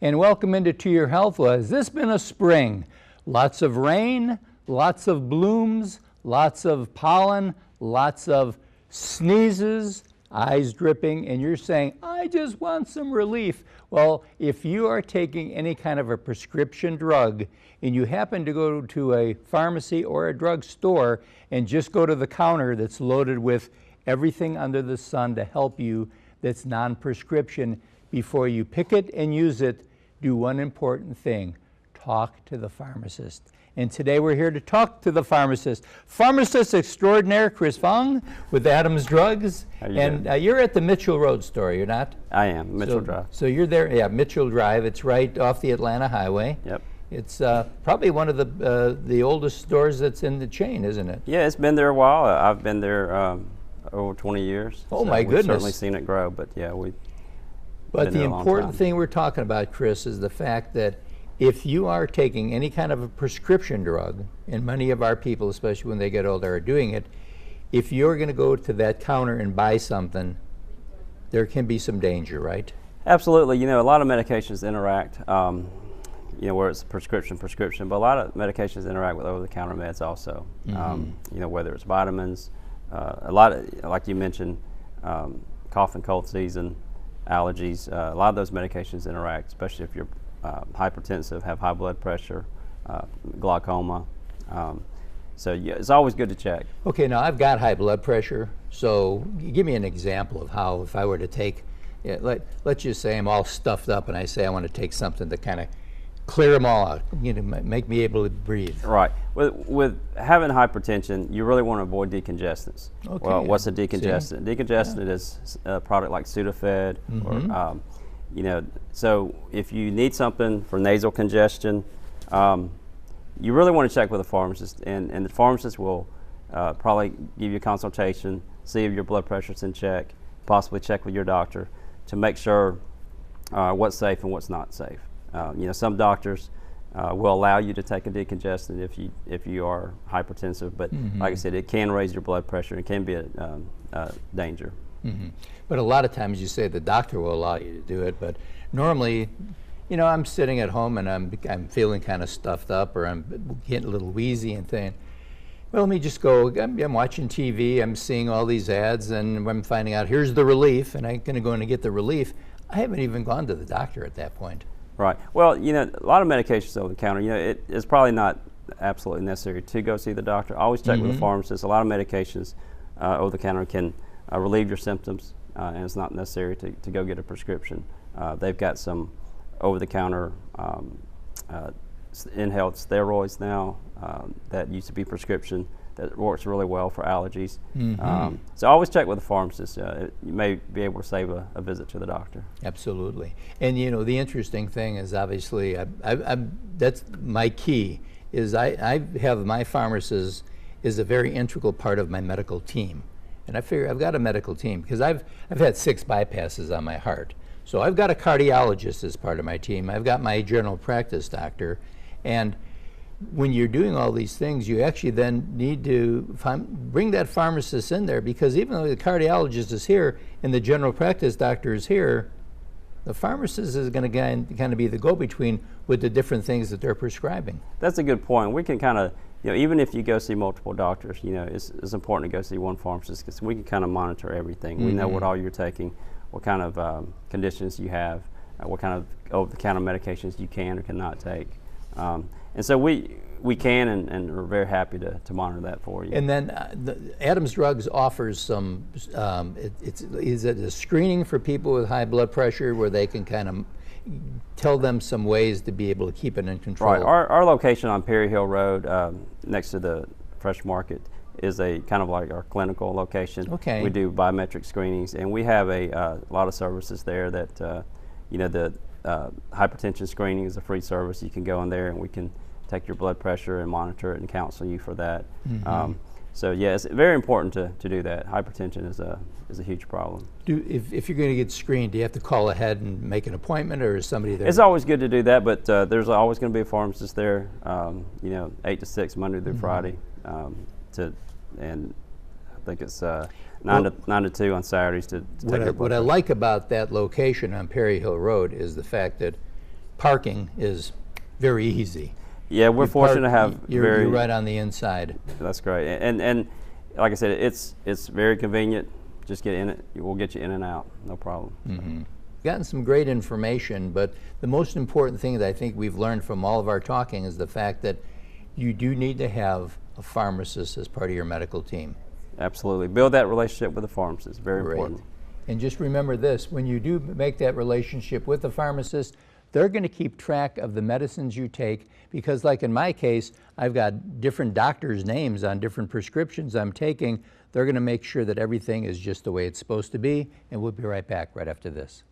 and welcome into To Your Health. Well, has this been a spring? Lots of rain, lots of blooms, lots of pollen, lots of sneezes, eyes dripping, and you're saying, I just want some relief. Well, if you are taking any kind of a prescription drug and you happen to go to a pharmacy or a drugstore and just go to the counter that's loaded with everything under the sun to help you that's non-prescription, before you pick it and use it, do one important thing: talk to the pharmacist. And today we're here to talk to the pharmacist. Pharmacist extraordinaire Chris Phung with Adams Drugs. And you're at the Mitchell Road store, you're not? I am, Mitchell Drive. So you're there, yeah, Mitchell Drive. It's right off the Atlanta Highway. Yep. It's probably one of the oldest stores that's in the chain, isn't it? Yeah, it's been there a while. I've been there over 20 years. Oh, so my goodness. We've certainly seen it grow, but yeah, we've But the important thing we're talking about, Chris, is the fact that if you are taking any kind of a prescription drug, and many of our people, especially when they get older, are doing it, if you're going to go to that counter and buy something, there can be some danger, right? Absolutely. You know, a lot of medications interact, you know, where it's prescription, but a lot of medications interact with over-the-counter meds also. You know, whether it's vitamins, a lot of, like you mentioned, cough and cold season, allergies, a lot of those medications interact, especially if you're hypertensive, have high blood pressure, glaucoma. So yeah, it's always good to check. Okay, now I've got high blood pressure, so give me an example of how, if I were to take, let's just say I'm all stuffed up and I say I want to take something to kind of clear them all out, you know, make me able to breathe. Right. With having hypertension, you really want to avoid decongestants. Okay. Well, what's a decongestant? Decongestant is a product like Sudafed, or you know. So if you need something for nasal congestion, you really want to check with a pharmacist, and the pharmacist will probably give you a consultation, see if your blood pressure's in check, possibly check with your doctor to make sure what's safe and what's not safe. You know, some doctors will allow you to take a decongestant if you are hypertensive, but like I said, it can raise your blood pressure and can be a danger. But a lot of times you say the doctor will allow you to do it, but normally, you know, I'm sitting at home and I'm feeling kind of stuffed up, or I'm getting a little wheezy and saying, well, let me just go, I'm watching TV, I'm seeing all these ads, and I'm finding out here's the relief, and I'm going to go in and get the relief. I haven't even gone to the doctor at that point. Right. Well, you know, a lot of medications over the counter, you know, it's probably not absolutely necessary to go see the doctor. Always check with the pharmacist. A lot of medications over the counter can relieve your symptoms, and it's not necessary to go get a prescription. They've got some over-the-counter inhaled steroids now that used to be prescription, that works really well for allergies. So always check with the pharmacist. You may be able to save a visit to the doctor. Absolutely. And you know, the interesting thing is, obviously, that's my key, is I have my pharmacist is a very integral part of my medical team. And I figure I've got a medical team because I've had 6 bypasses on my heart. So I've got a cardiologist as part of my team. I've got my general practice doctor. And when you're doing all these things, you actually then need to bring that pharmacist in there, because even though the cardiologist is here and the general practice doctor is here, the pharmacist is going to kind of be the go-between with the different things that they're prescribing. That's a good point. We can kind of, you know, even if you go see multiple doctors, you know, it's important to go see one pharmacist, because we can kind of monitor everything. We know what all you're taking, what kind of conditions you have, what kind of over-the-counter medications you can or cannot take. And so we can and are very happy to monitor that for you. And then Adams Drugs offers some, is it a screening for people with high blood pressure where they can kind of tell them some ways to be able to keep it in control? Right. Our location on Perry Hill Road, next to the Fresh Market, is a kind of like our clinical location. Okay. We do biometric screenings, and we have a lot of services there that, you know, the hypertension screening is a free service. You can go in there and we can take your blood pressure and monitor it and counsel you for that. So yeah, it's very important to do that. Hypertension is a huge problem. If you're going to get screened, do you have to call ahead and make an appointment, or is somebody there? It's always good to do that, but there's always going to be a pharmacist there. You know, 8 to 6 Monday through Friday, and I think it's 9 to 2 on Saturdays to take your blood What I like about that location on Perry Hill Road is the fact that parking is very easy. Yeah, we're fortunate to have you're right on the inside. That's great, and like I said, it's very convenient. Just get in it. We'll get you in and out, no problem. Mm-hmm. Gotten some great information, but the most important thing that I think we've learned from all of our talking is the fact that you do need to have a pharmacist as part of your medical team. Absolutely. Build that relationship with the pharmacist. Very important. And just remember this, when you do make that relationship with the pharmacist, they're going to keep track of the medicines you take, because like in my case, I've got different doctors' names on different prescriptions I'm taking. They're going to make sure that everything is just the way it's supposed to be, and we'll be right back right after this.